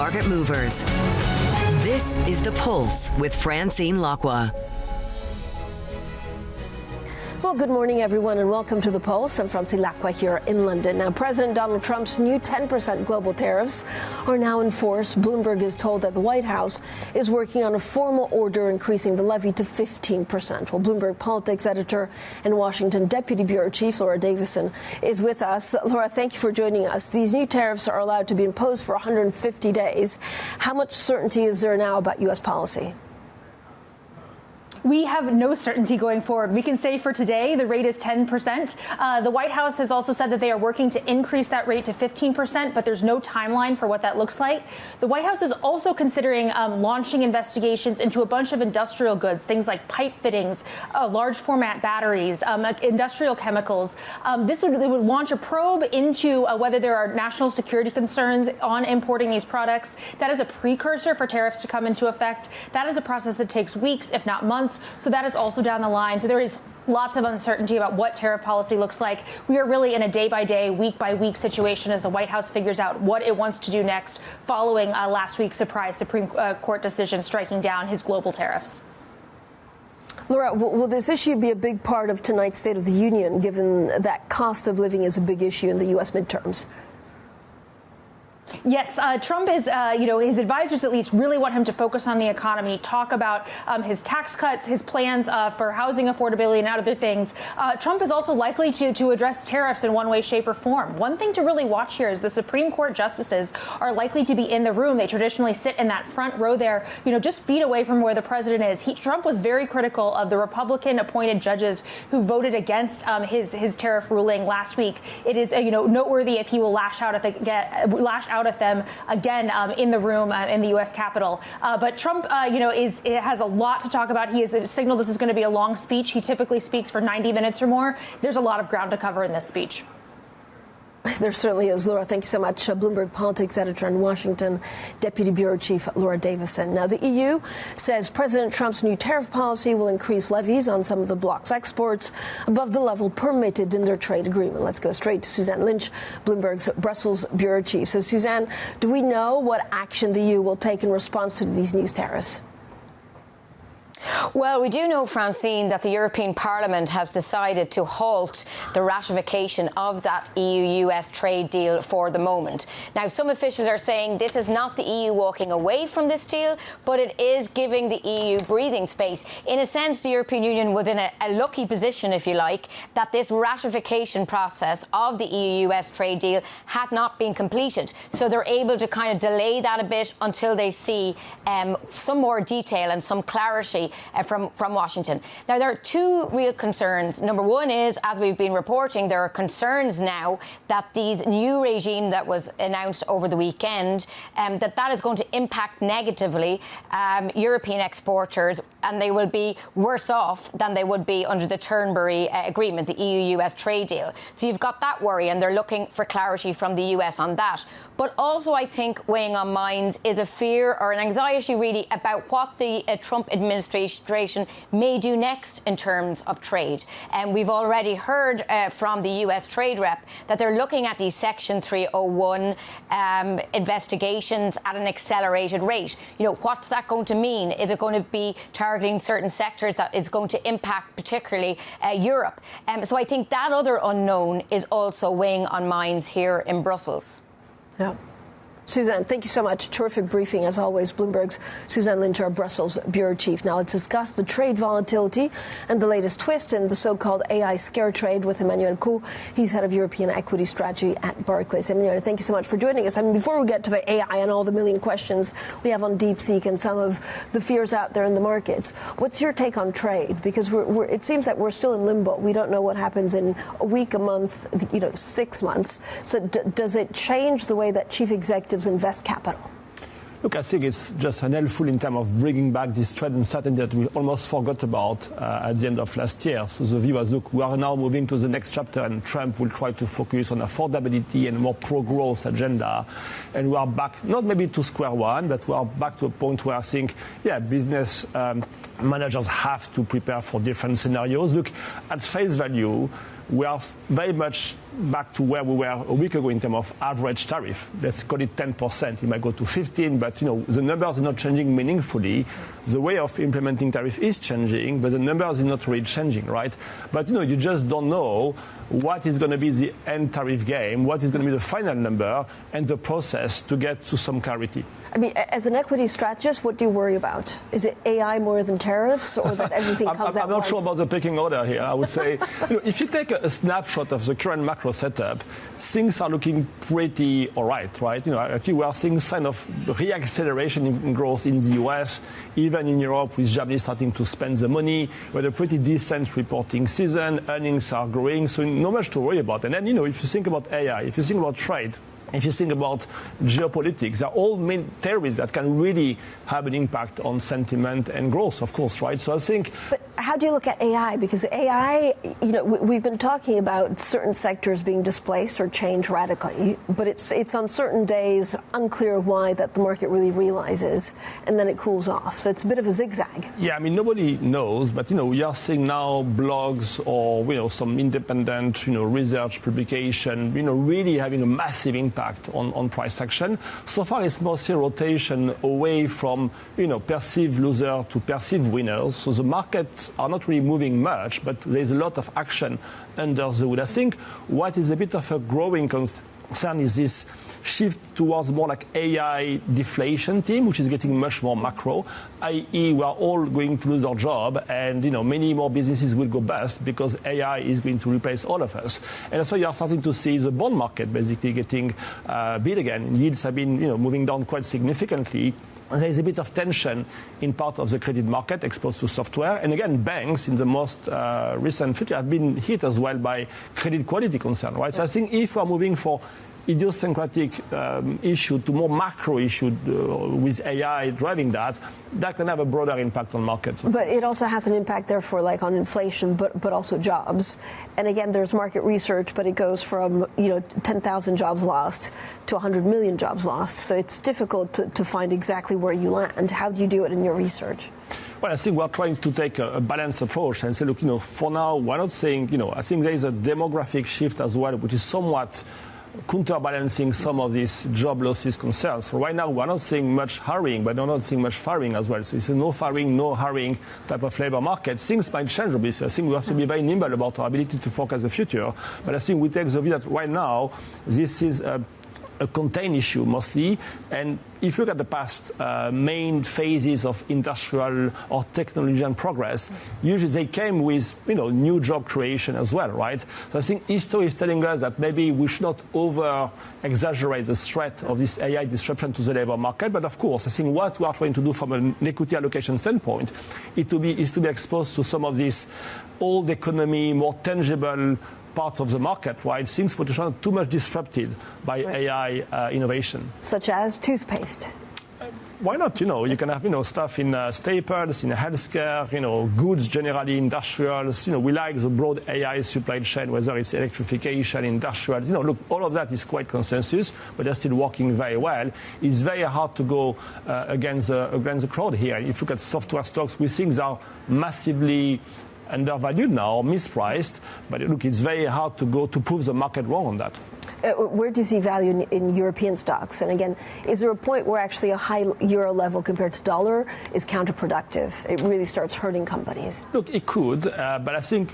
market movers. This is The Pulse with Francine Lacqua. Well, good morning, everyone, and welcome to The Pulse. I'm Francine Lacqua here in London. Now, President Donald Trump's new 10% global tariffs are now in force. Bloomberg is told that the White House is working on a formal order increasing the levy to 15%. Well, Bloomberg politics editor and Washington Deputy Bureau Chief Laura Davison is with us. Laura, thank you for joining us. These new tariffs are allowed to be imposed for 150 days. How much certainty is there now about U.S. policy? We have no certainty going forward. We can say for today, the rate is 10%. The White House has also said that they are working to increase that rate to 15%, but there's no timeline for what that looks like. The White House is also considering launching investigations into a bunch of industrial goods, things like pipe fittings, large format batteries, industrial chemicals. They would launch a probe into whether there are national security concerns on importing these products. That is a precursor for tariffs to come into effect. That is a process that takes weeks, if not months. So that is also down the line. So there is lots of uncertainty about what tariff policy looks like. We are really in a day-by-day, week-by-week situation as the White House figures out what it wants to do next following last week's surprise Supreme Court decision striking down his global tariffs. Laura, will this issue be a big part of tonight's State of the Union, given that cost of living is a big issue in the U.S. midterms? Yes, Trump is, his advisors at least really want him to focus on the economy, talk about his tax cuts, his plans for housing affordability and other things. Trump is also likely to address tariffs in one way, shape or form. One thing to really watch here is the Supreme Court justices are likely to be in the room. They traditionally sit in that front row there, just feet away from where the president is. Trump was very critical of the Republican appointed judges who voted against his tariff ruling last week. It is, noteworthy if he will lash out at them again in the room in the U.S. Capitol. But Trump, has a lot to talk about. He has signaled this is going to be a long speech. He typically speaks for 90 minutes or more. There's a lot of ground to cover in this speech. There certainly is. Laura, thank you so much. Bloomberg politics editor in Washington, Deputy Bureau Chief Laura Davison. Now, the EU says President Trump's new tariff policy will increase levies on some of the bloc's exports above the level permitted in their trade agreement. Let's go straight to Suzanne Lynch, Bloomberg's Brussels Bureau Chief. So, Suzanne, do we know what action the EU will take in response to these new tariffs? Well, we do know, Francine, that the European Parliament has decided to halt the ratification of that EU-US trade deal for the moment. Now, some officials are saying this is not the EU walking away from this deal, but it is giving the EU breathing space. In a sense, the European Union was in a lucky position, if you like, that this ratification process of the EU-US trade deal had not been completed. So they're able to kind of delay that a bit until they see some more detail and some clarity from Washington. Now, there are two real concerns. Number one is, as we've been reporting, there are concerns now that these new regime that was announced over the weekend, that is going to impact negatively European exporters, and they will be worse off than they would be under the Turnberry Agreement, the EU-US trade deal. So you've got that worry, and they're looking for clarity from the US on that. But also, I think, weighing on minds is a fear or an anxiety, really, about what the Trump administration may do next in terms of trade. And we've already heard from the US trade rep that they're looking at these Section 301 investigations at an accelerated rate. What's that going to mean? Is it going to be targeting certain sectors that is going to impact particularly Europe? So I think that other unknown is also weighing on minds here in Brussels. Yeah. Suzanne, thank you so much. Terrific briefing, as always. Bloomberg's Suzanne Lynch, our Brussels bureau chief. Now, let's discuss the trade volatility and the latest twist in the so-called AI scare trade with Emmanuel. He's head of European equity strategy at Barclays. Emmanuel, thank you so much for joining us. Before we get to the AI and all the million questions we have on DeepSeek and some of the fears out there in the markets, what's your take on trade? Because it seems like we're still in limbo. We don't know what happens in a week, a month, 6 months. So does it change the way that chief executives invest capital? Look, I think it's just an helpful in terms of bringing back this trade uncertainty that we almost forgot about at the end of last year. So the view was, look, we are now moving to the next chapter, and Trump will try to focus on affordability and a more pro-growth agenda. And we are back, not maybe to square one, but we are back to a point where I think, business managers have to prepare for different scenarios. Look, at face value, we are very much back to where we were a week ago in terms of average tariff. Let's call it 10%. It might go to 15, but the numbers are not changing meaningfully. The way of implementing tariff is changing, but the numbers are not really changing, right? But you just don't know what is going to be the end tariff game, what is going to be the final number, and the process to get to some clarity. I mean, as an equity strategist, what do you worry about? Is it AI more than tariffs, or that everything comes I'm not sure about the pecking order here. I would say, if you take a snapshot of the current macro setup, things are looking pretty all right? Actually, we are seeing sign of reacceleration in growth in the US, even in Europe, with Germany starting to spend the money. We had a pretty decent reporting season. Earnings are growing, so not much to worry about. And then, if you think about AI, if you think about trade, if you think about geopolitics, they're all main theories that can really have an impact on sentiment and growth, of course, right? So I think... But how do you look at AI? Because AI, we've been talking about certain sectors being displaced or changed radically, but it's on certain days unclear why that the market really realizes, and then it cools off. So it's a bit of a zigzag. Yeah, I mean, nobody knows, but, we are seeing now blogs or, some independent, research publication, really having a massive impact on price action. So far, it's mostly rotation away from, perceived loser to perceived winners. So the markets are not really moving much, but there's a lot of action under the hood. I think what is a bit of a growing concern is this shift towards more like AI deflation theme, which is getting much more macro, i.e. we are all going to lose our job, and many more businesses will go bust because AI is going to replace all of us. And that's why you are starting to see the bond market basically getting bid again. Yields have been moving down quite significantly. There is a bit of tension in part of the credit market exposed to software. And again, banks in the most recent future have been hit as well by credit quality concern, right? So I think if we're moving for idiosyncratic issue to more macro issue with AI driving that can have a broader impact on markets. But it also has an impact, therefore, like on inflation, but also jobs. And again, there's market research, but it goes from 10,000 jobs lost to 100 million jobs lost. So it's difficult to find exactly where you land. How do you do it in your research? Well, I think we're trying to take a balanced approach and say, look, for now, we're not saying, I think there is a demographic shift as well, which is somewhat counterbalancing some of these job losses concerns. So right now, we're not seeing much hiring, but we're not seeing much firing as well. So it's a no firing, no hiring type of labor market. Things might change a bit. So I think we have to be very nimble about our ability to forecast the future. But I think we take the view that right now, this is a contained issue mostly. And if you look at the past main phases of industrial or technological progress, usually they came with new job creation as well, right? So I think history is telling us that maybe we should not over-exaggerate the threat of this AI disruption to the labor market. But of course, I think what we are trying to do from an equity allocation standpoint is to be exposed to some of this old economy, more tangible parts of the market, right? Things which are not too much disrupted by AI innovation. Such as toothpaste. Why not? You can have stuff in staples, in healthcare, goods generally, industrials. We like the broad AI supply chain, whether it's electrification, industrial. Look, all of that is quite consensus, but they're still working very well. It's very hard to go against the crowd here. If you look at software stocks, we think they are massively undervalued now, mispriced. But look, it's very hard to prove the market wrong on that. Where do you see value in European stocks? And again, is there a point where actually a high euro level compared to dollar is counterproductive? It really starts hurting companies. Look, it could, but I think,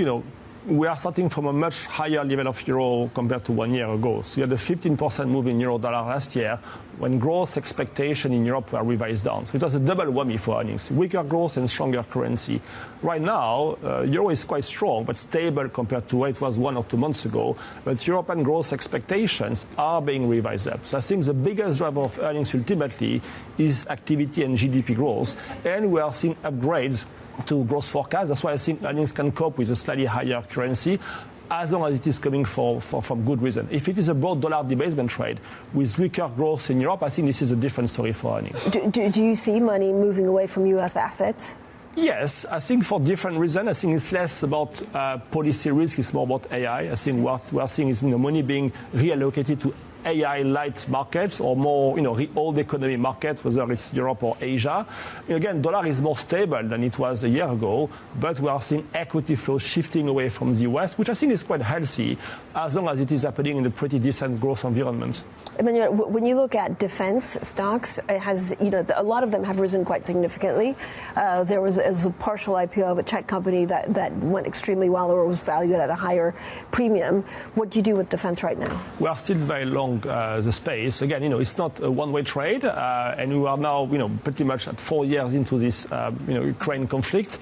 we are starting from a much higher level of euro compared to 1 year ago. So you had a 15% move in euro-dollar last year when growth expectations in Europe were revised down. So it was a double whammy for earnings, weaker growth and stronger currency. Right now, euro is quite strong, but stable compared to where it was 1 or 2 months ago. But European growth expectations are being revised up. So I think the biggest driver of earnings ultimately is activity and GDP growth. And we are seeing upgrades to growth forecast. That's why I think earnings can cope with a slightly higher currency, as long as it is coming from good reason. If it is a broad dollar debasement trade with weaker growth in Europe, I think this is a different story for earnings. Do you see money moving away from U.S. assets? Yes, I think for different reasons. I think it's less about policy risk, it's more about AI. I think what we are seeing is money being reallocated to AI light markets or more, old economy markets, whether it's Europe or Asia. Again, dollar is more stable than it was a year ago, but we are seeing equity flows shifting away from the US, which I think is quite healthy as long as it is happening in a pretty decent growth environment. Emmanuel, when you look at defense stocks, it has, a lot of them have risen quite significantly. There was a partial IPO of a Czech company that went extremely well or was valued at a higher premium. What do you do with defense right now? We are still very long the space. Again, it's not a one-way trade, and we are now, pretty much at 4 years into this, Ukraine conflict.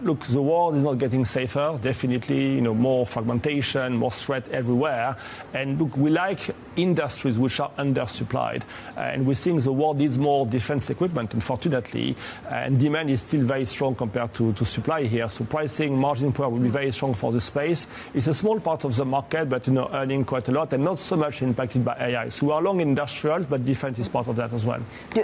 Look, the world is not getting safer. Definitely, more fragmentation, more threat everywhere. And look, we like industries which are undersupplied, and we're seeing the world needs more defense equipment, unfortunately, and demand is still very strong compared to supply here. So pricing, margin power will be very strong for the space. It's a small part of the market, but earning quite a lot and not so much impacted by AI. So we are long industrials, but defense is part of that as well.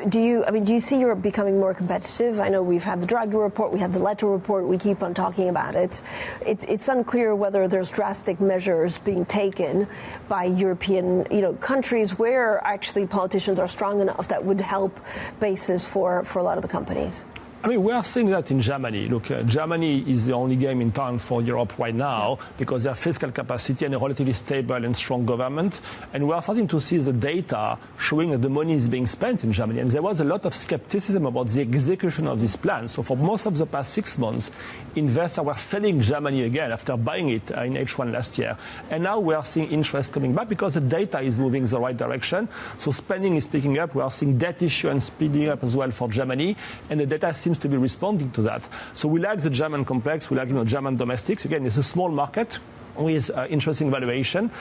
Do you see Europe becoming more competitive? I know we've had the Draghi report, we had the Letta report, we keep on talking about it. It's unclear whether there's drastic measures being taken by European countries where actually politicians are strong enough that would help bases for a lot of the companies. I mean, we are seeing that in Germany. Look, Germany is the only game in town for Europe right now because they have fiscal capacity and a relatively stable and strong government. And we are starting to see the data showing that the money is being spent in Germany. And there was a lot of skepticism about the execution of this plan. So for most of the past 6 months, investors were selling Germany again after buying it in H1 last year. And now we are seeing interest coming back because the data is moving in the right direction. So spending is picking up. We are seeing debt issuance speeding up as well for Germany. And the data seems to be responding to that. So we like the German complex, we like German domestics. Again, it's a small market with interesting valuation.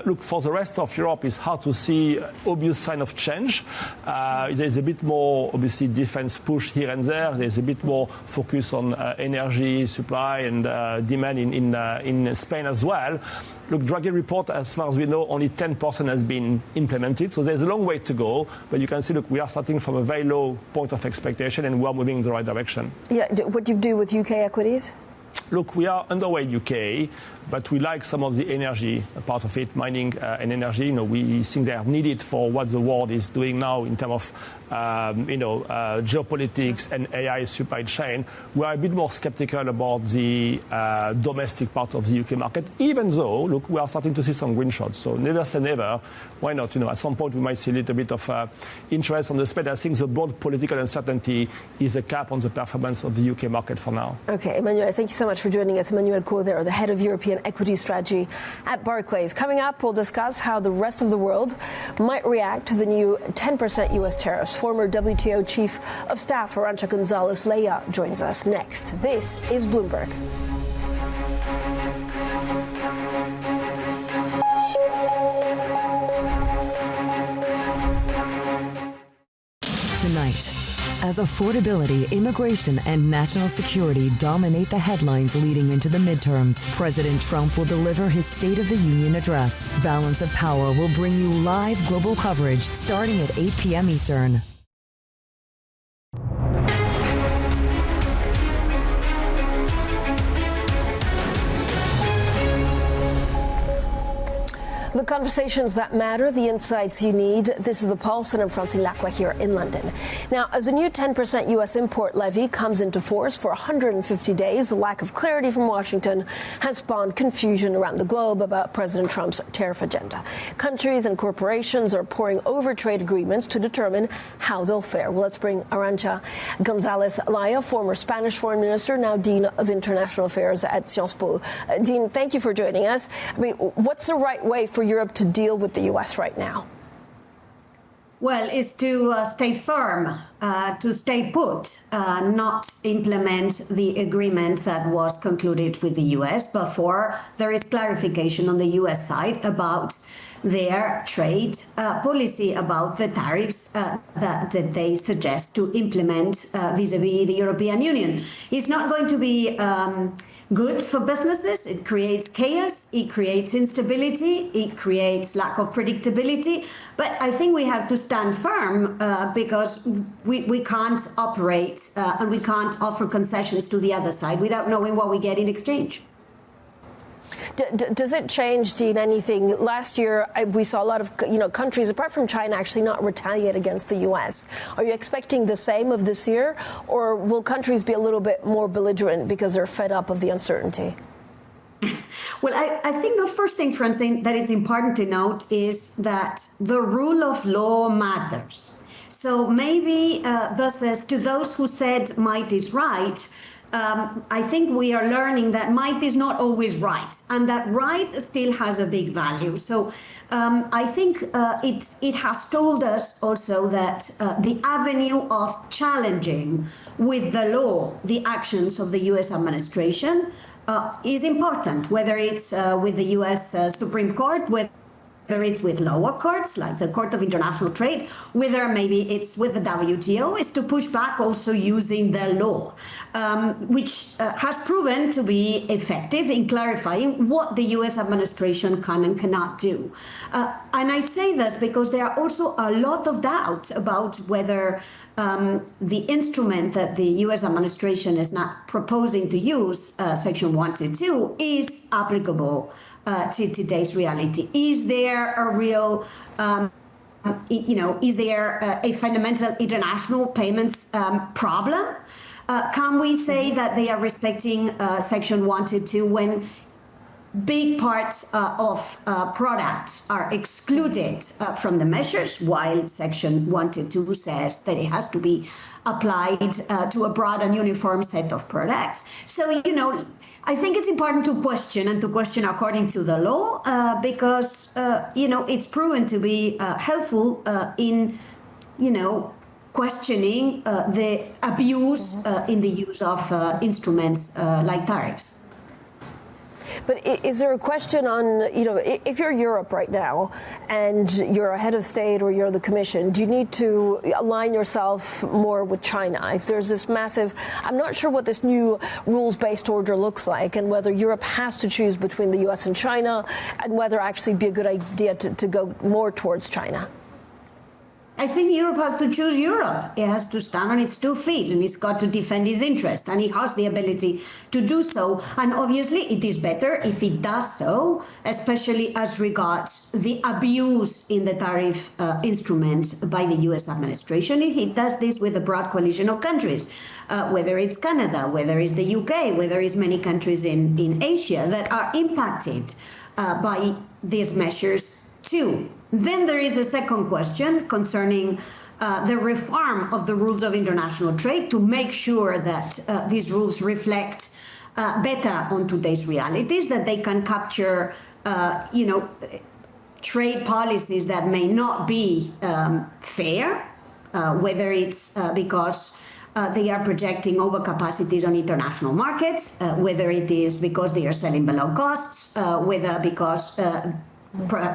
Look, for the rest of Europe, it's hard to see obvious sign of change. There's a bit more, obviously, defense push here and there. There's a bit more focus on energy supply and demand in Spain as well. Look, Draghi report, as far as we know, only 10% has been implemented. So there's a long way to go. But you can see, look, we are starting from a very low point of expectation and we are moving in the right direction. Yeah, what do you do with UK equities? Look, we are underweight UK, but we like some of the energy part of it, mining and energy. We think they are needed for what the world is doing now in terms of, geopolitics and AI supply chain. We are a bit more skeptical about the domestic part of the UK market, even though, look, we are starting to see some green shots. So never say never. Why not? At some point we might see a little bit of interest on the space. I think the broad political uncertainty is a cap on the performance of the UK market for now. Okay, Emmanuel, thank you so much for joining us. Emmanuel, the head of European equity strategy at Barclays. Coming up, we'll discuss how the rest of the world might react to the new 10% U.S. tariffs. Former WTO Chief of Staff Arancha Gonzalez Laya joins us next. This is Bloomberg. Tonight, as affordability, immigration, and national security dominate the headlines leading into the midterms, President Trump will deliver his State of the Union address. Balance of Power will bring you live global coverage starting at 8 p.m. Eastern. The conversations that matter, the insights you need. This is the Pulse, and I'm Francine Lacqua here in London. Now, as a new 10% U.S. import levy comes into force for 150 days, the lack of clarity from Washington has spawned confusion around the globe about President Trump's tariff agenda. Countries and corporations are poring over trade agreements to determine how they'll fare. Well, let's bring Arancha González Laya, former Spanish foreign minister, now Dean of International Affairs at Sciences Po. Dean, thank you for joining us. I mean, what's the right way for Europe to deal with the U.S. right now? Well, is to stay firm, to stay put, not implement the agreement that was concluded with the U.S. before there is clarification on the U.S. side about their trade policy, about the tariffs that they suggest to implement vis-a-vis the European Union. It's not going to be good for businesses. It creates chaos, it creates instability, it creates lack of predictability. But I think we have to stand firm because we can't operate and we can't offer concessions to the other side without knowing what we get in exchange. Does it change, Dean, anything? Last year, we saw a lot of countries, apart from China, actually not retaliate against the U.S. Are you expecting the same of this year, or will countries be a little bit more belligerent because they're fed up of the uncertainty? Well, I think the first thing, Francine, that it's important to note is that the rule of law matters. So maybe thus, as to those who said might is right, I think we are learning that might is not always right, and that right still has a big value. So I think it has told us also that the avenue of challenging with the law the actions of the U.S. administration is important, whether it's with the U.S. Supreme Court, whether it's with lower courts like the Court of International Trade, whether maybe it's with the WTO, is to push back also using the law, which has proven to be effective in clarifying what the U.S. administration can and cannot do. And I say this because there are also a lot of doubts about whether the instrument that the U.S. administration is not proposing to use, Section 122, is applicable to today's reality. Is there a real, is there a fundamental international payments problem? Can we say that they are respecting Section 122 when big parts of products are excluded from the measures, while Section 122 says that it has to be applied to a broad and uniform set of products? So, I think it's important to question and to question according to the law because, it's proven to be helpful in, questioning the abuse in the use of instruments like tariffs. But is there a question on, if you're Europe right now and you're a head of state or you're the Commission, do you need to align yourself more with China? If there's this massive, I'm not sure what this new rules-based order looks like and whether Europe has to choose between the U.S. and China and whether actually be a good idea to go more towards China. I think Europe has to choose Europe. It has to stand on its 2 feet and it's got to defend its interest, and it has the ability to do so. And obviously it is better if it does so, especially as regards the abuse in the tariff instruments by the U.S. administration. If it does this with a broad coalition of countries, whether it's Canada, whether it's the UK, whether it's many countries in Asia that are impacted by these measures too. Then there is a second question concerning the reform of the rules of international trade to make sure that these rules reflect better on today's realities, that they can capture, trade policies that may not be fair, whether it's because they are projecting overcapacities on international markets, whether it is because they are selling below costs, whether because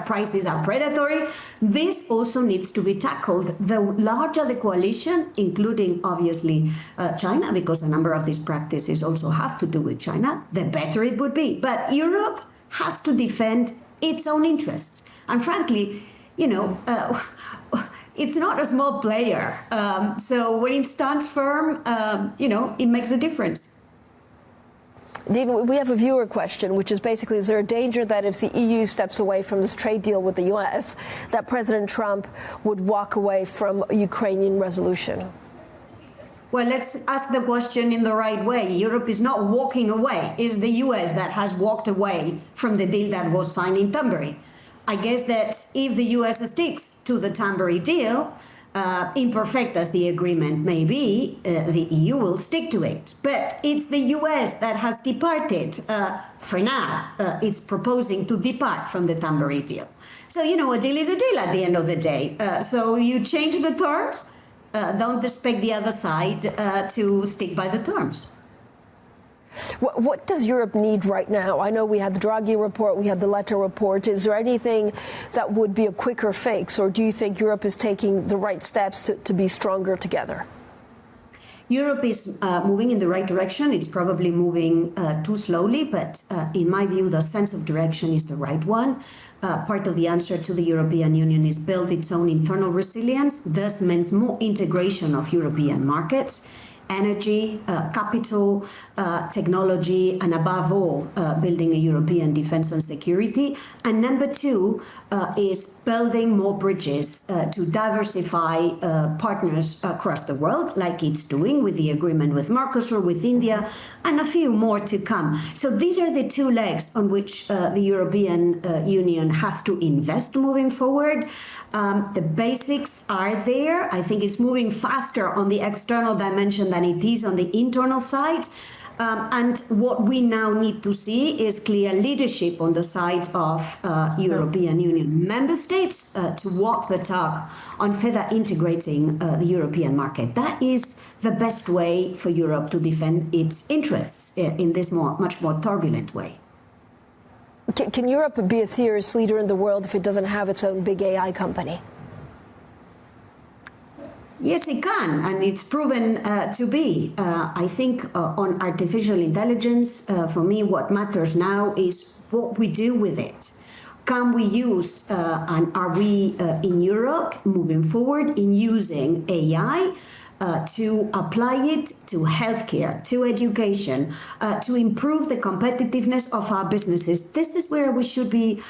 prices are predatory. This also needs to be tackled. The larger the coalition, including obviously China, because a number of these practices also have to do with China, the better it would be. But Europe has to defend its own interests. And frankly, it's not a small player. So when it stands firm, it makes a difference. Dean, we have a viewer question, which is basically, is there a danger that if the EU steps away from this trade deal with the U.S., that President Trump would walk away from a Ukrainian resolution? Well, let's ask the question in the right way. Europe is not walking away. It's the U.S. that has walked away from the deal that was signed in Tambury. I guess that if the U.S. sticks to the Tambury deal, imperfect as the agreement may be, the EU will stick to it. But it's the US that has departed. For now, it's proposing to depart from the Tambury deal. So, a deal is a deal at the end of the day. So you change the terms, don't expect the other side to stick by the terms. What does Europe need right now? I know we had the Draghi report, we had the Letta report. Is there anything that would be a quicker fix, or do you think Europe is taking the right steps to be stronger together? Europe is moving in the right direction. It's probably moving too slowly, but in my view, the sense of direction is the right one. Part of the answer to the European Union is build its own internal resilience. This means more integration of European markets. energy, capital, technology, and above all, building a European defense and security. And number two is building more bridges to diversify partners across the world, like it's doing with the agreement with Mercosur, with India, and a few more to come. So these are the two legs on which the European Union has to invest moving forward. The basics are there. I think it's moving faster on the external dimension than it is on the internal side. And what we now need to see is clear leadership on the side of European Union member states to walk the talk on further integrating the European market. That is the best way for Europe to defend its interests in this much more turbulent way. Can Europe be a serious leader in the world if it doesn't have its own big AI company? Yes, it can, and it's proven to be. I think on artificial intelligence, for me, what matters now is what we do with it. Can we use, and are we in Europe moving forward in using AI to apply it to healthcare, to education, to improve the competitiveness of our businesses? This is where we should be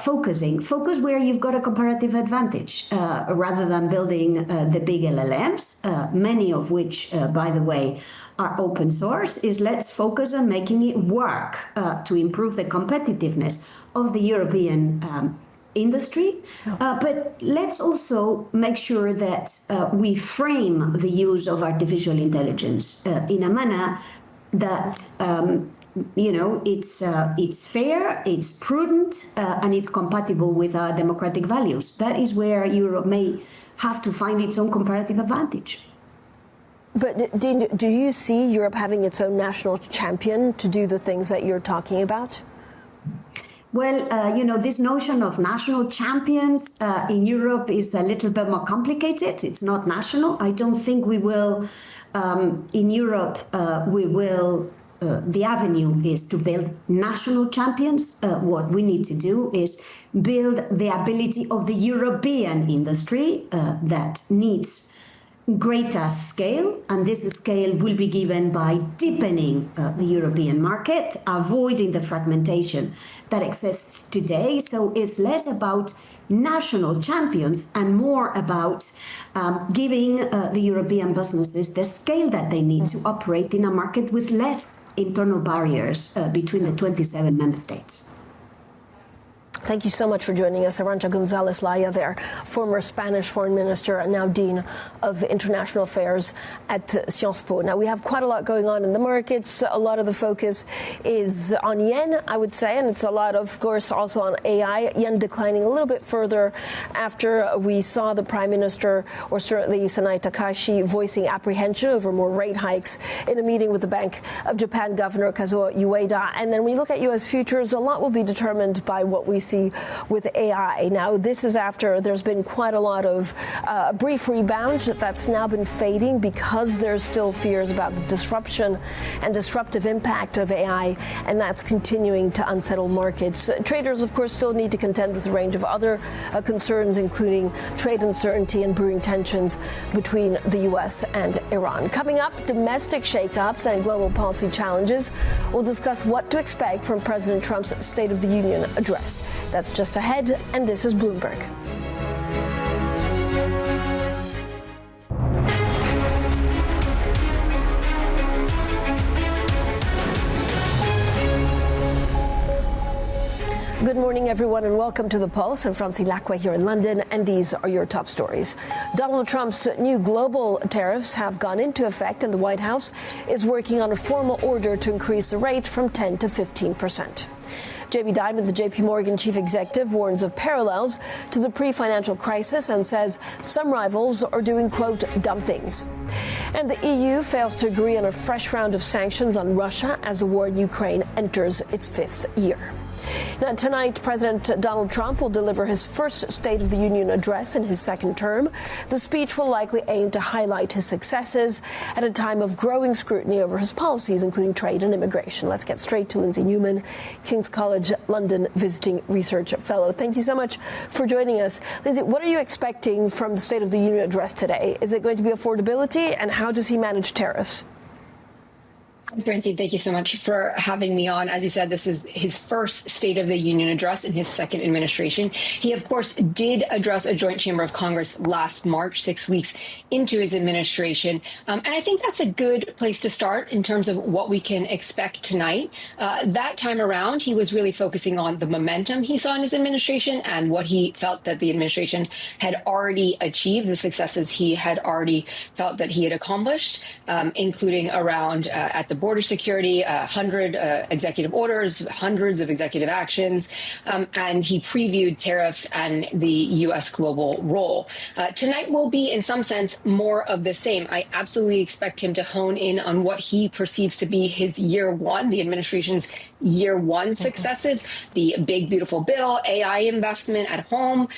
focusing. Focus where you've got a comparative advantage rather than building the big LLMs, many of which, by the way, are open source. Is let's focus on making it work to improve the competitiveness of the European industry, but let's also make sure that we frame the use of artificial intelligence in a manner that it's fair, it's prudent, and it's compatible with our democratic values. That is where Europe may have to find its own comparative advantage. But do you see Europe having its own national champion to do the things that you're talking about? Well, this notion of national champions in Europe is a little bit more complicated. It's not national. I don't think we will, in Europe, the avenue is to build national champions. What we need to do is build the ability of the European industry that needs greater scale, and this scale will be given by deepening the European market, avoiding the fragmentation that exists today. So it's less about national champions and more about giving the European businesses the scale that they need to operate in a market with less internal barriers between the 27 member states. Thank you so much for joining us. Arancha Gonzalez Laya there, former Spanish foreign minister and now Dean of International Affairs at Sciences Po. Now, we have quite a lot going on in the markets. A lot of the focus is on yen, I would say, and it's a lot, of course, also on AI. Yen declining a little bit further after we saw the Prime Minister, or certainly Sanai Takashi, voicing apprehension over more rate hikes in a meeting with the Bank of Japan Governor Kazuo Ueda. And then we look at U.S. futures, a lot will be determined by what we see with AI. Now, this is after there's been quite a lot of brief rebound that's now been fading because there's still fears about the disruption and disruptive impact of AI, and that's continuing to unsettle markets. Traders, of course, still need to contend with a range of other concerns, including trade uncertainty and brewing tensions between the U.S. and Iran. Coming up, domestic shakeups and global policy challenges. We'll discuss what to expect from President Trump's State of the Union address. That's just ahead, and this is Bloomberg. Good morning, everyone, and welcome to The Pulse. I'm Francine Lacqua here in London, and these are your top stories. Donald Trump's new global tariffs have gone into effect, and the White House is working on a formal order to increase the rate from 10 to 15%. Jamie Dimon, the JP Morgan chief executive, warns of parallels to the pre-financial crisis and says some rivals are doing, quote, dumb things. And the EU fails to agree on a fresh round of sanctions on Russia as the war in Ukraine enters its fifth year. Now, tonight, President Donald Trump will deliver his first State of the Union address in his second term. The speech will likely aim to highlight his successes at a time of growing scrutiny over his policies, including trade and immigration. Let's get straight to Lindsay Newman, King's College London visiting research fellow. Thank you so much for joining us. Lindsay, what are you expecting from the State of the Union address today? Is it going to be affordability, and how does he manage tariffs? Francine, thank you so much for having me on. As you said, this is his first State of the Union address in his second administration. He, of course, did address a joint chamber of Congress last March, 6 weeks into his administration. And I think that's a good place to start in terms of what we can expect tonight. That time around, he was really focusing on the momentum he saw in his administration and what he felt that the administration had already achieved, the successes he had already felt that he had accomplished, including around at the border security, 100 executive orders, hundreds of executive actions, and he previewed tariffs and the U.S. global role. Tonight will be, in some sense, more of the same. I absolutely expect him to hone in on what he perceives to be his year one, the administration's year one successes, the big, beautiful bill, AI investment at home,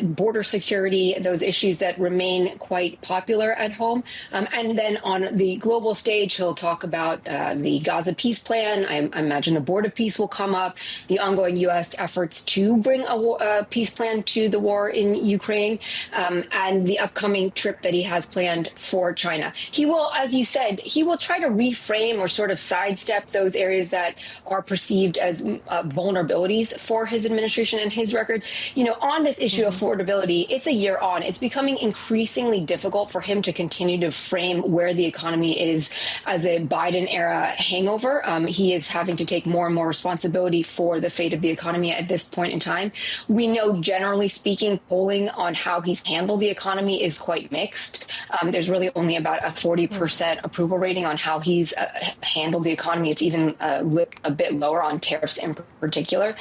border security, those issues that remain quite popular at home. And then on the global stage, he'll talk about the Gaza peace plan. I imagine the border peace will come up, the ongoing U.S. efforts to bring a peace plan to the war in Ukraine, and the upcoming trip that he has planned for China. He will, as you said, he will try to reframe or sort of sidestep those areas that are perceived as vulnerabilities for his administration and his record. You know, on this issue of affordability, it's a year on. It's becoming increasingly difficult for him to continue to frame where the economy is as a Biden era hangover. He is having to take more and more responsibility for the fate of the economy at this point in time. We know, generally speaking, polling on how he's handled the economy is quite mixed. There's really only about a 40% approval rating on how he's handled the economy. It's even a bit lower on tariffs in particular.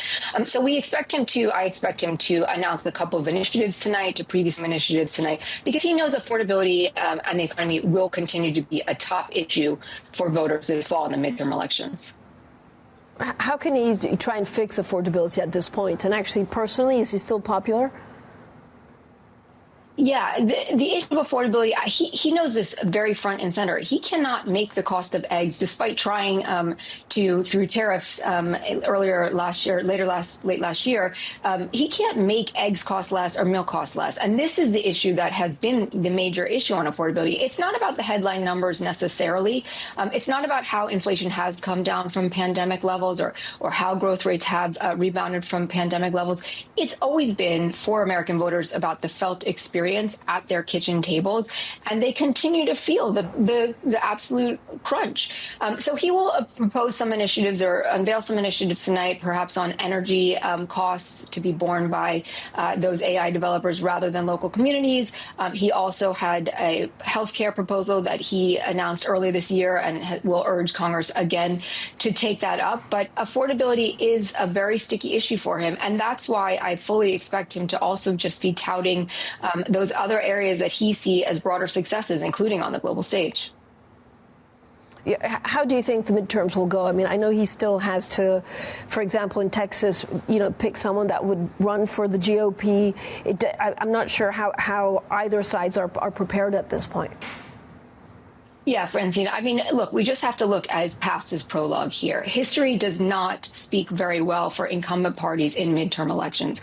So I expect him to announce a couple of initiatives tonight, to preview some initiatives tonight, because he knows affordability and the economy will continue to be a top issue for voters this fall in the midterm elections. How can he try and fix affordability at this point? And actually, personally, is he still popular? Yeah, the issue of affordability, he knows this very front and center. He cannot make the cost of eggs, despite trying through tariffs late last year. He can't make eggs cost less or milk cost less. And this is the issue that has been the major issue on affordability. It's not about the headline numbers necessarily. It's not about how inflation has come down from pandemic levels or how growth rates have rebounded from pandemic levels. It's always been, for American voters, about the felt experience at their kitchen tables, and they continue to feel the absolute crunch. So he will propose some initiatives or unveil some initiatives tonight, perhaps on energy costs to be borne by those AI developers rather than local communities. He also had a healthcare proposal that he announced earlier this year and will urge Congress again to take that up. But affordability is a very sticky issue for him, and that's why I fully expect him to also just be touting those other areas that he sees as broader successes, including on the global stage. Yeah, how do you think the midterms will go? I mean, I know he still has to, for example, in Texas, pick someone that would run for the GOP. I'm not sure how either sides are prepared at this point. Yeah, Francine, I mean, look, we just have to look past his prologue here. History does not speak very well for incumbent parties in midterm elections.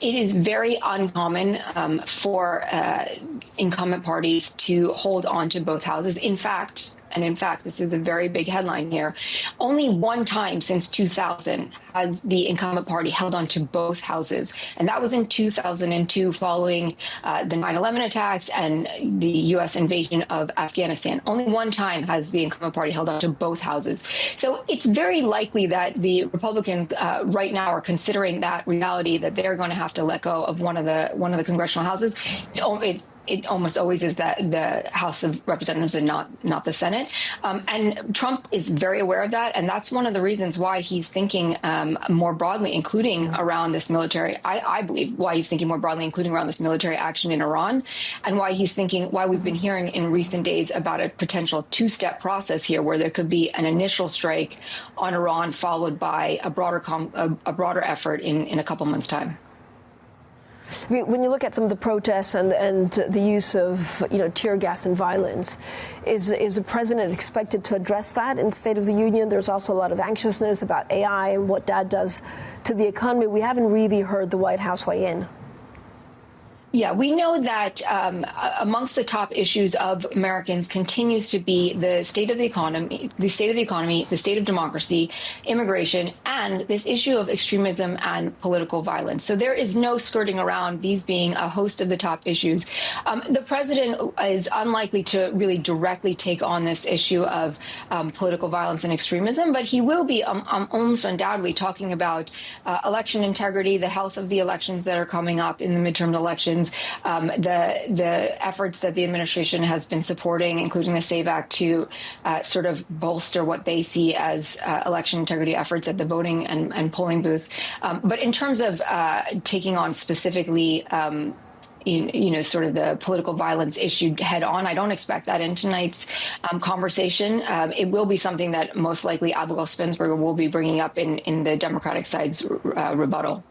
It is very uncommon for incumbent parties to hold on to both houses. In fact, this is a very big headline here, only one time since 2000 has the incumbent party held on to both houses. And that was in 2002 following the 9/11 attacks and the U.S. invasion of Afghanistan. Only one time has the incumbent party held on to both houses. So it's very likely that the Republicans right now are considering that reality, that they're going to have to let go of one of the congressional houses. it almost always is that the House of Representatives and not the Senate. And Trump is very aware of that. And that's one of the reasons why he's thinking more broadly, including around this military, I believe, why he's thinking more broadly, including around this military action in Iran, and why he's thinking, why we've been hearing in recent days about a potential two-step process here where there could be an initial strike on Iran followed by a broader effort in a couple months' time. When you look at some of the protests and the use of tear gas and violence, is the president expected to address that in the State of the Union? There's also a lot of anxiousness about AI and what that does to the economy. We haven't really heard the White House weigh in. Yeah, we know that amongst the top issues of Americans continues to be the state of the economy, the state of democracy, immigration, and this issue of extremism and political violence. So there is no skirting around these being a host of the top issues. The president is unlikely to really directly take on this issue of political violence and extremism, but he will be almost undoubtedly talking about election integrity, the health of the elections that are coming up in the midterm elections, the efforts that the administration has been supporting, including the SAVE Act, to sort of bolster what they see as election integrity efforts at the voting and polling booth. But in terms of taking on specifically sort of the political violence issue head on, I don't expect that in tonight's conversation. It will be something that most likely Abigail Spencer will be bringing up in the Democratic side's rebuttal.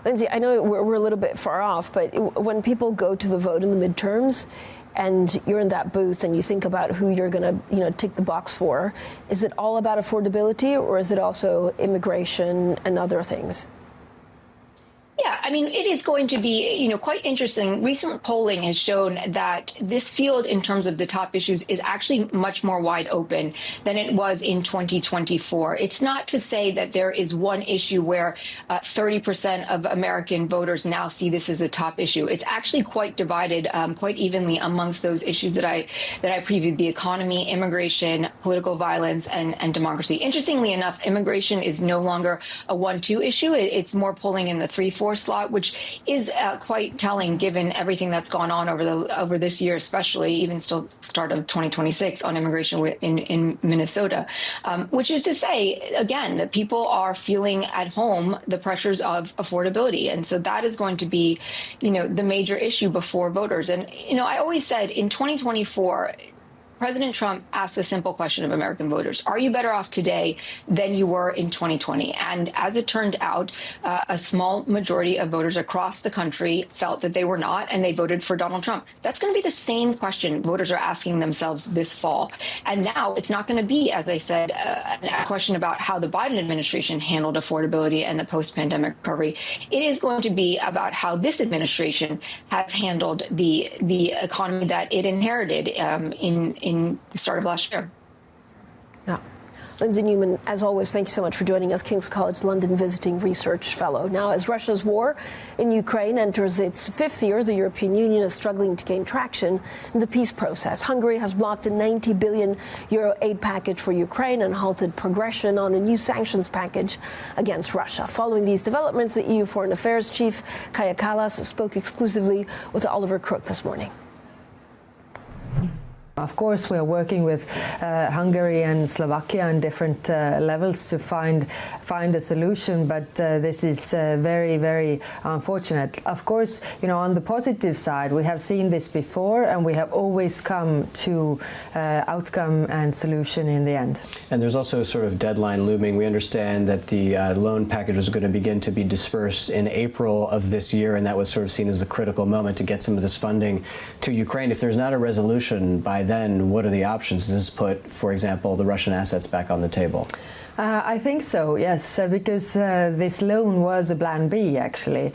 Lindsay, I know we're a little bit far off, but when people go to the vote in the midterms and you're in that booth and you think about who you're going to, tick the box for, is it all about affordability or is it also immigration and other things? Yeah, I mean, it is going to be, quite interesting. Recent polling has shown that this field, in terms of the top issues, is actually much more wide open than it was in 2024. It's not to say that there is one issue where 30% of American voters now see this as a top issue. It's actually quite divided, quite evenly amongst those issues that I previewed: the economy, immigration, political violence, and democracy. Interestingly enough, immigration is no longer a 1-2 issue. It's more polling in the 3-4 slot, which is quite telling given everything that's gone on over this year, especially even still start of 2026 on immigration in Minnesota, which is to say, again, that people are feeling at home the pressures of affordability. And so that is going to be, the major issue before voters. And, I always said in 2024, President Trump asked a simple question of American voters: are you better off today than you were in 2020? And as it turned out, a small majority of voters across the country felt that they were not, and they voted for Donald Trump. That's going to be the same question voters are asking themselves this fall. And now it's not going to be, as I said, a question about how the Biden administration handled affordability and the post-pandemic recovery. It is going to be about how this administration has handled the economy that it inherited in the start of last year. Yeah. Lindsay Newman, as always, thank you so much for joining us, King's College London Visiting Research Fellow. Now, as Russia's war in Ukraine enters its 5th year, the European Union is struggling to gain traction in the peace process. Hungary has blocked a €90 billion aid package for Ukraine and halted progression on a new sanctions package against Russia. Following these developments, the EU Foreign Affairs Chief Kallas spoke exclusively with Oliver Crook this morning. Of course, we are working with Hungary and Slovakia on different levels to find a solution, but this is very, very unfortunate. Of course, on the positive side, we have seen this before, and we have always come to outcome and solution in the end. And there's also a sort of deadline looming. We understand that the loan package was going to begin to be dispersed in April of this year, and that was sort of seen as a critical moment to get some of this funding to Ukraine. If there's not a resolution by then, what are the options? Does this put, for example, the Russian assets back on the table? I think so, yes, because this loan was a plan B, actually,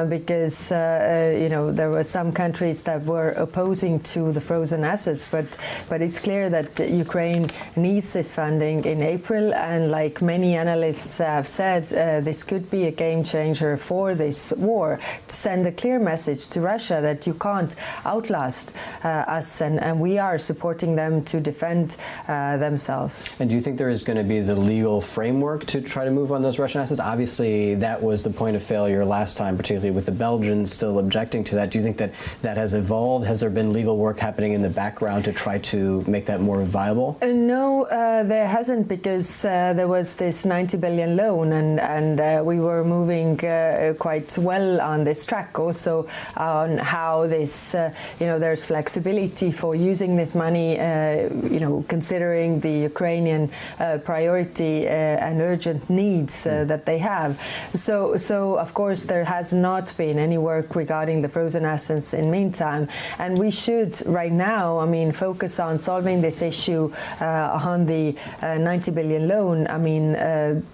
because, there were some countries that were opposing to the frozen assets, but it's clear that Ukraine needs this funding in April, and like many analysts have said, this could be a game changer for this war, to send a clear message to Russia that you can't outlast us, and we are supporting them to defend themselves. And do you think there is going to be the legal legal framework to try to move on those Russian assets? Obviously, that was the point of failure last time, particularly with the Belgians still objecting to that. Do you think that that has evolved? Has there been legal work happening in the background to try to make that more viable? No, there hasn't, because there was this 90 billion loan, and we were moving quite well on this track also on how this, there's flexibility for using this money, considering the Ukrainian priority and urgent needs that they have. So of course there has not been any work regarding the frozen assets in meantime, and we should right now, focus on solving this issue on the 90 billion loan.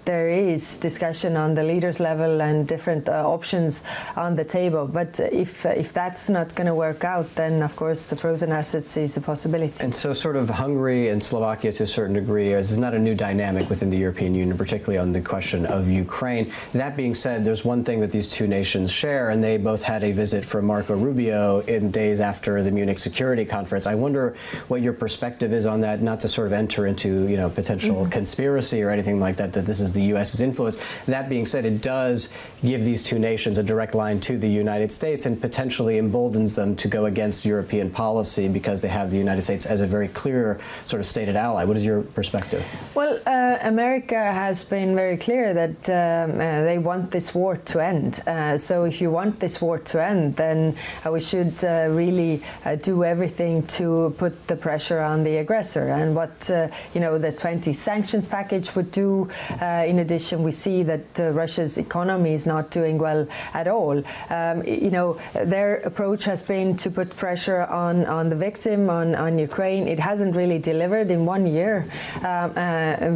There is discussion on the leaders level and different options on the table, but if that's not going to work out, then of course the frozen assets is a possibility. And so sort of Hungary and Slovakia to a certain degree is not a new dynamic within the European Union, particularly on the question of Ukraine. That being said, there's one thing that these two nations share, and they both had a visit from Marco Rubio in days after the Munich Security Conference. I wonder what your perspective is on that, not to sort of enter into potential conspiracy or anything like that, that this is the U.S.'s influence. That being said, it does give these two nations a direct line to the United States and potentially emboldens them to go against European policy because they have the United States as a very clear sort of stated ally. What is your perspective? Well, America has been very clear that they want this war to end. So if you want this war to end, then we should really do everything to put the pressure on the aggressor. And what the 20 sanctions package would do, in addition, we see that Russia's economy is not doing well at all. Their approach has been to put pressure on the victim, on Ukraine. It hasn't really delivered in 1 year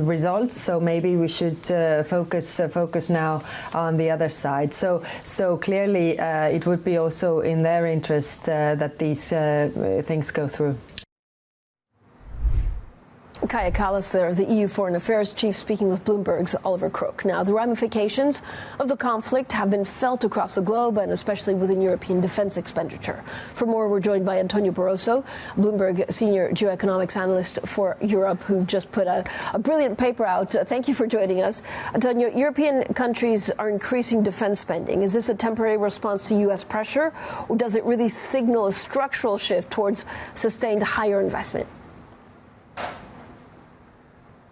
results, so maybe we should focus now on the other side. So clearly it would be also in their interest that these things go through. Kallas there, the EU Foreign Affairs Chief, speaking with Bloomberg's Oliver Crook. Now, the ramifications of the conflict have been felt across the globe, and especially within European defense expenditure. For more, we're joined by Antonio Barroso, Bloomberg Senior Geoeconomics Analyst for Europe, who just put a brilliant paper out. Thank you for joining us. Antonio, European countries are increasing defense spending. Is this a temporary response to U.S. pressure, or does it really signal a structural shift towards sustained higher investment?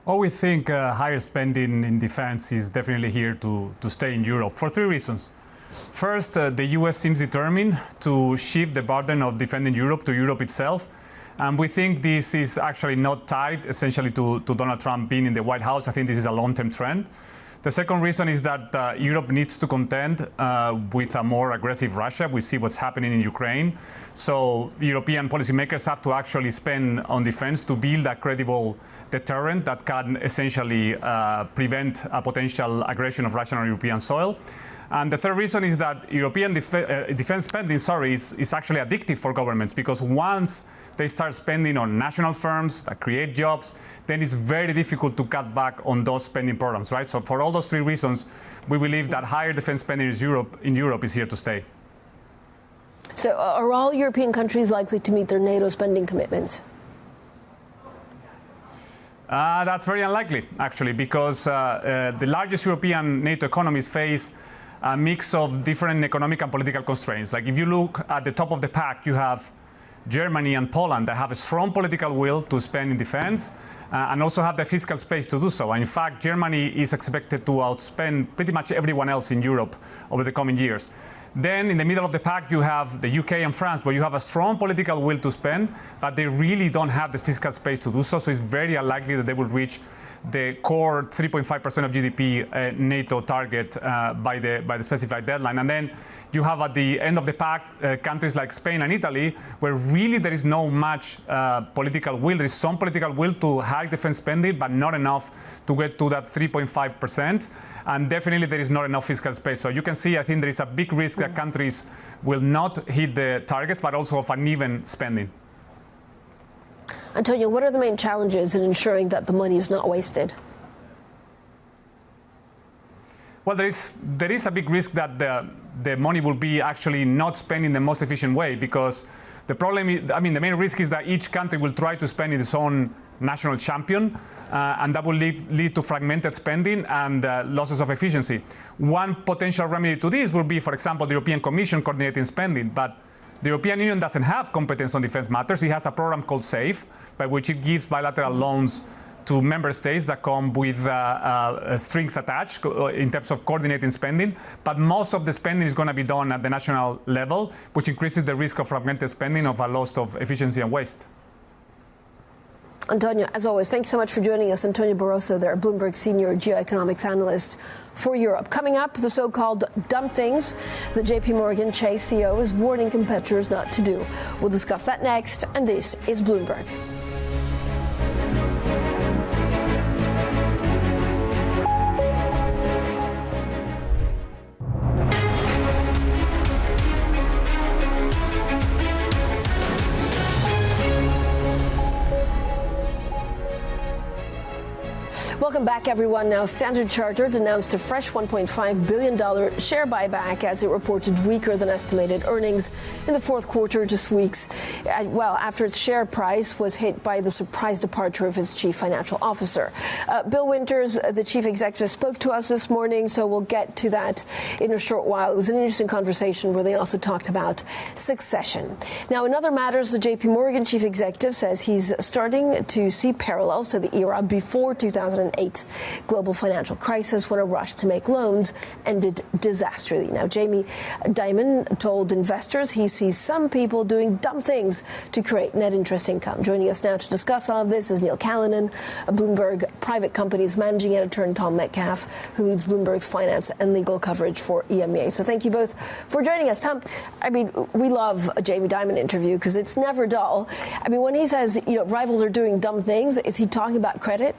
We think higher spending in defense is definitely here to stay in Europe for three reasons. First, the US seems determined to shift the burden of defending Europe to Europe itself. And we think this is actually not tied essentially to Donald Trump being in the White House. I think this is a long-term trend. The second reason is that Europe needs to contend with a more aggressive Russia. We see what's happening in Ukraine. So European policymakers have to actually spend on defense to build a credible deterrent that can essentially prevent a potential aggression of Russia on European soil. And the third reason is that European defense spending, is actually addictive for governments, because once they start spending on national firms that create jobs, then it's very difficult to cut back on those spending programs, right? So for all those three reasons, we believe that higher defense spending in Europe is here to stay. So are all European countries likely to meet their NATO spending commitments? That's very unlikely, actually, because the largest European NATO economies face a mix of different economic and political constraints. Like if you look at the top of the pack, you have Germany and Poland that have a strong political will to spend in defense and also have the fiscal space to do so. And in fact, Germany is expected to outspend pretty much everyone else in Europe over the coming years. Then in the middle of the pack, you have the UK and France, where you have a strong political will to spend, but they really don't have the fiscal space to do so. So it's very unlikely that they will reach the core 3.5% of GDP NATO target by the specified deadline. And then you have at the end of the pack countries like Spain and Italy, where really there is no much political will. There is some political will to hike defense spending, but not enough to get to that 3.5%. And definitely there is not enough fiscal space. So you can see, I think there is a big risk that countries will not hit the targets, but also of uneven spending. Antonio, what are the main challenges in ensuring that the money is not wasted? Well, there is a big risk that the money will be actually not spent in the most efficient way, because The problem is, I mean, the main risk is that each country will try to spend in its own national champion, and that will lead to fragmented spending and losses of efficiency. One potential remedy to this will be, for example, the European Commission coordinating spending, but the European Union doesn't have competence on defense matters. It has a program called SAFE, by which it gives bilateral loans to member states that come with strings attached in terms of coordinating spending. But most of the spending is going to be done at the national level, which increases the risk of fragmented spending, of a loss of efficiency and waste. Antonio, as always, thanks so much for joining us. Antonio Barroso there, Bloomberg Senior Geoeconomics Analyst for Europe. Coming up, the so-called dumb things the JP Morgan Chase CEO is warning competitors not to do. We'll discuss that next, and this is Bloomberg. Welcome back, everyone. Now, Standard Chartered announced a fresh $1.5 billion share buyback as it reported weaker than estimated earnings in the fourth quarter, just weeks, after its share price was hit by the surprise departure of its chief financial officer. Bill Winters, the chief executive, spoke to us this morning, so we'll get to that in a short while. It was an interesting conversation where they also talked about succession. Now, in other matters, the JP Morgan chief executive says he's starting to see parallels to the era before 2008 global financial crisis, when a rush to make loans ended disastrously. Now, Jamie Dimon told investors he sees some people doing dumb things to create net interest income. Joining us now to discuss all of this is Neil Callanan, a Bloomberg Private Companies managing editor, and Tom Metcalf, who leads Bloomberg's finance and legal coverage for EMEA. So thank you both for joining us. Tom, I mean, we love a Jamie Dimon interview because it's never dull. I mean, when he says, rivals are doing dumb things, is he talking about credit?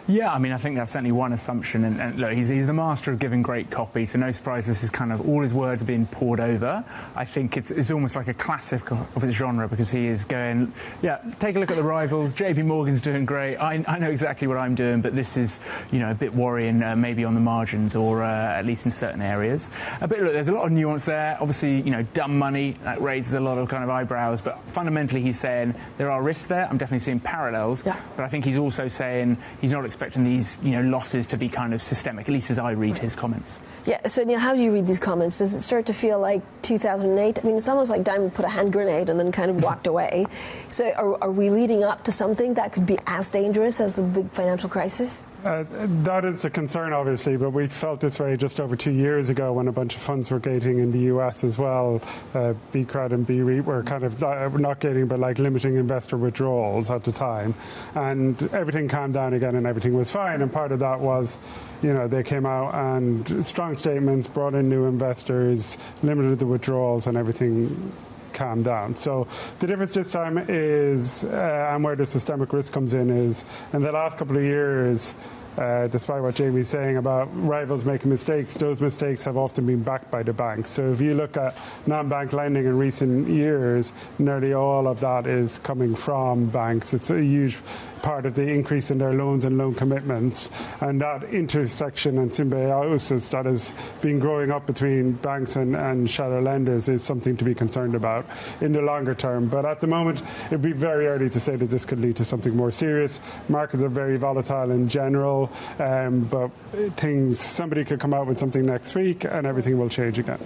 Yeah, I mean, I think that's certainly one assumption. And look, he's the master of giving great copy, so no surprise this is kind of all his words are being poured over. I think it's almost like a classic of its genre, because he is going, yeah, take a look at the rivals. JP Morgan's doing great. I know exactly what I'm doing, but this is, a bit worrying maybe on the margins, or at least in certain areas. But look, there's a lot of nuance there. Obviously, dumb money, that raises a lot of kind of eyebrows. But fundamentally, he's saying there are risks there. I'm definitely seeing parallels. Yeah. But I think he's also saying he's not expecting these losses to be kind of systemic, at least as I read his comments. Yeah, so Neil, how do you read these comments? Does it start to feel like 2008? I mean, it's almost like Dimon put a hand grenade and then kind of walked away. So are we leading up to something that could be as dangerous as the big financial crisis? That is a concern, obviously, but we felt this way just over 2 years ago when a bunch of funds were gating in the US as well. BCRAD and BREIT were kind of not gating, but like limiting investor withdrawals at the time. And everything calmed down again and everything was fine. And part of that was, they came out and strong statements, brought in new investors, limited the withdrawals, and everything calm down. So the difference this time is, and where the systemic risk comes in, is in the last couple of years, despite what Jamie's saying about rivals making mistakes, those mistakes have often been backed by the banks. So if you look at non-bank lending in recent years, nearly all of that is coming from banks. It's a huge part of the increase in their loans and loan commitments, and that intersection and symbiosis that has been growing up between banks and shadow lenders is something to be concerned about in the longer term. But at the moment, it would be very early to say that this could lead to something more serious. Markets are very volatile in general, but somebody could come out with something next week and everything will change again.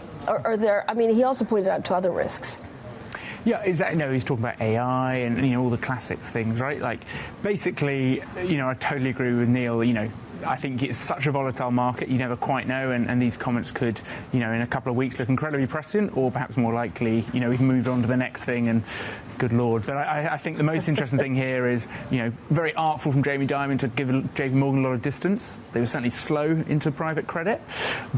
He also pointed out to other risks. Yeah, exactly. No, he's talking about AI and all the classics things, right? Like, basically, I totally agree with Neil. I think it's such a volatile market, you never quite know, and these comments could, in a couple of weeks look incredibly prescient, or perhaps more likely, we've moved on to the next thing, and good Lord. But I think the most interesting thing here is, very artful from Jamie Dimon to give JP Morgan a lot of distance. They were certainly slow into private credit,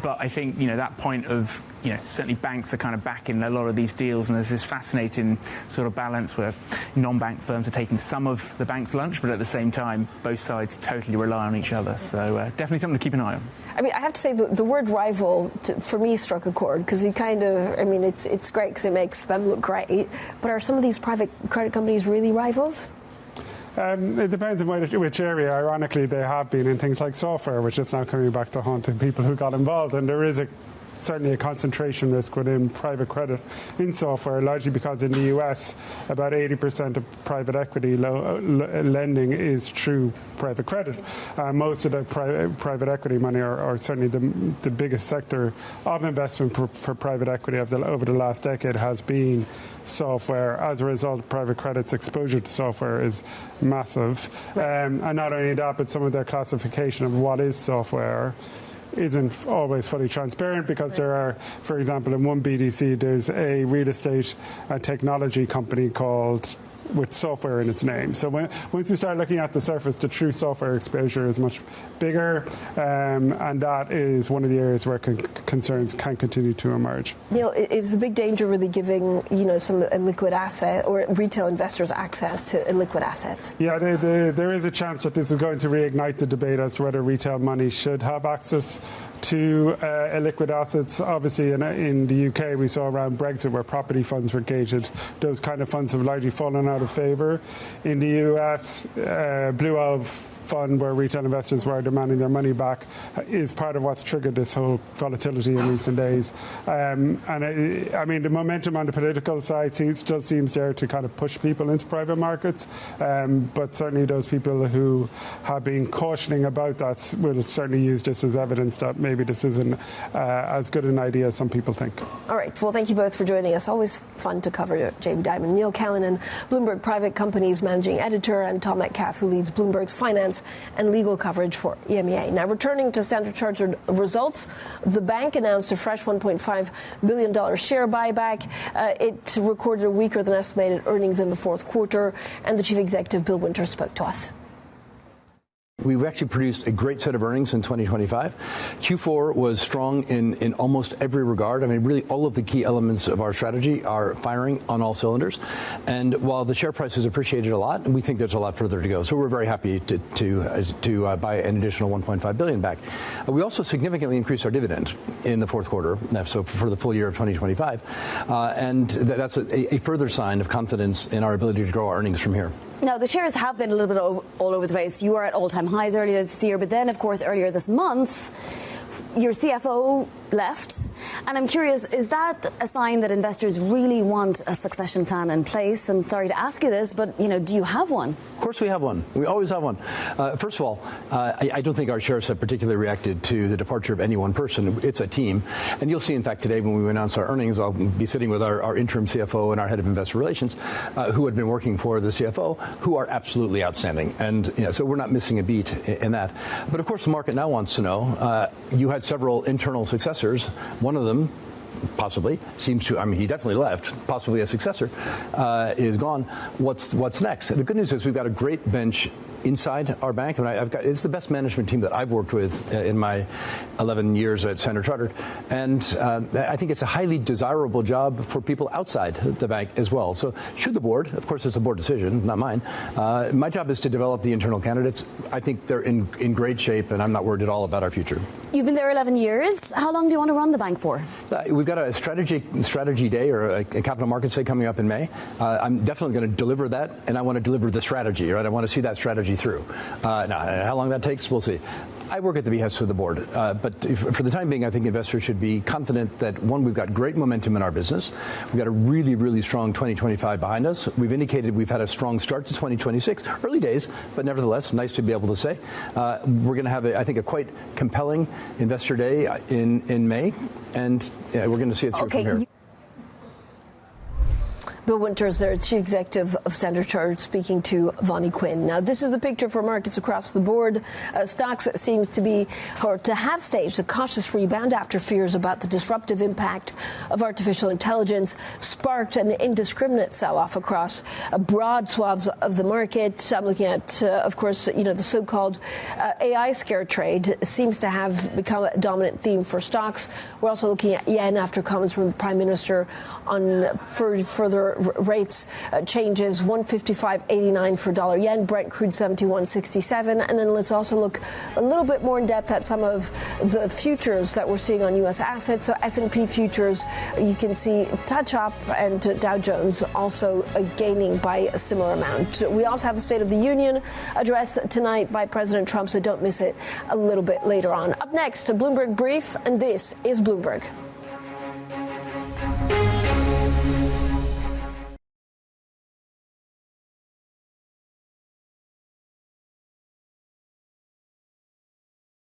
but I think, that point of, certainly banks are kind of backing a lot of these deals, and there's this fascinating sort of balance where non-bank firms are taking some of the bank's lunch, but at the same time, both sides totally rely on each other. So definitely something to keep an eye on. I mean, I have to say the word rival, for me, struck a chord, because he kind of, it's great because it makes them look great, but are some of these private credit companies really rivals? It depends on which area. Ironically, they have been in things like software, which is now coming back to haunting people who got involved, and there is a certainly a concentration risk within private credit in software, largely because in the US, about 80% of private equity lending is through private credit. Most of the private equity money, or certainly the biggest sector of investment for private equity over the last decade, has been software. As a result, private credit's exposure to software is massive. And not only that, but some of their classification of what is software isn't always fully transparent, because there are, for example, in one BDC, there's a real estate and technology company called with software in its name. So once you start looking at the surface, the true software exposure is much bigger, and that is one of the areas where concerns can continue to emerge. Neil, is a big danger really giving some illiquid asset or retail investors access to illiquid assets? Yeah, there is a chance that this is going to reignite the debate as to whether retail money should have access to illiquid assets. Obviously, in the UK, we saw around Brexit where property funds were gated. Those kind of funds have largely fallen out of favour. In the US, Blue Owl fund, where retail investors were demanding their money back, is part of what's triggered this whole volatility in recent days. I mean, the momentum on the political side still seems there to kind of push people into private markets, but certainly those people who have been cautioning about that will certainly use this as evidence that maybe this isn't as good an idea as some people think. All right. Well, thank you both for joining us. Always fun to cover Jamie Dimon. Neil Callanan, Bloomberg Private Companies Managing Editor, and Tom Metcalf, who leads Bloomberg's finance and legal coverage for EMEA. Now, returning to Standard Chartered results, the bank announced a fresh $1.5 billion share buyback. It recorded a weaker than estimated earnings in the fourth quarter, and the chief executive, Bill Winters, spoke to us. We've actually produced a great set of earnings in 2025. Q4 was strong in almost every regard. I mean, really all of the key elements of our strategy are firing on all cylinders. And while the share price has appreciated a lot, we think there's a lot further to go. So we're very happy to buy an additional $1.5 billion back. We also significantly increased our dividend in the fourth quarter, so for the full year of 2025. And that's a further sign of confidence in our ability to grow our earnings from here. Now, the shares have been a little bit all over the place. You were at all-time highs earlier this year, but then, of course, earlier this month, your CFO left. And I'm curious, is that a sign that investors really want a succession plan in place? And sorry to ask you this, but, do you have one? Of course we have one. We always have one. First of all, I don't think our shares have particularly reacted to the departure of any one person. It's a team. And you'll see, in fact, today when we announce our earnings, I'll be sitting with our interim CFO and our head of investor relations, who had been working for the CFO, who are absolutely outstanding. And so we're not missing a beat in that. But, of course, the market now wants to know, you had several internal successors. One of them possibly seems to, he definitely left, possibly a successor, is gone. What's next? The good news is we've got a great bench inside our bank. It's the best management team that I've worked with in my 11 years at Standard Chartered. And I think it's a highly desirable job for people outside the bank as well. So should the board, of course it's a board decision, not mine, my job is to develop the internal candidates. I think they're in great shape, and I'm not worried at all about our future. You've been there 11 years. How long do you want to run the bank for? We've got a strategy day, or a capital markets day, coming up in May. I'm definitely going to deliver that, and I want to deliver the strategy, right? I want to see that strategy through. Now, how long that takes, we'll see. I work at the behest of the board, but for the time being, I think investors should be confident that, one, we've got great momentum in our business. We've got a really, really strong 2025 behind us. We've indicated we've had a strong start to 2026. Early days, but nevertheless, nice to be able to say. We're going to have, I think, a quite compelling investor day in May, and we're going to see it through from here. Bill Winters, there, Chief Executive of Standard Chartered, speaking to Vonnie Quinn. Now, this is the picture for markets across the board. Stocks seem to have staged a cautious rebound after fears about the disruptive impact of artificial intelligence sparked an indiscriminate sell-off across broad swaths of the market. I'm looking at, of course, the so-called AI scare trade seems to have become a dominant theme for stocks. We're also looking at yen after comments from the Prime Minister on further more rates changes, 155.89 for dollar yen, Brent crude 71.67. And then let's also look a little bit more in depth at some of the futures that we're seeing on U.S. assets. So S&P futures, you can see touch up, and Dow Jones also gaining by a similar amount. We also have the State of the Union address tonight by President Trump, so don't miss it a little bit later on. Up next, a Bloomberg Brief, and this is Bloomberg.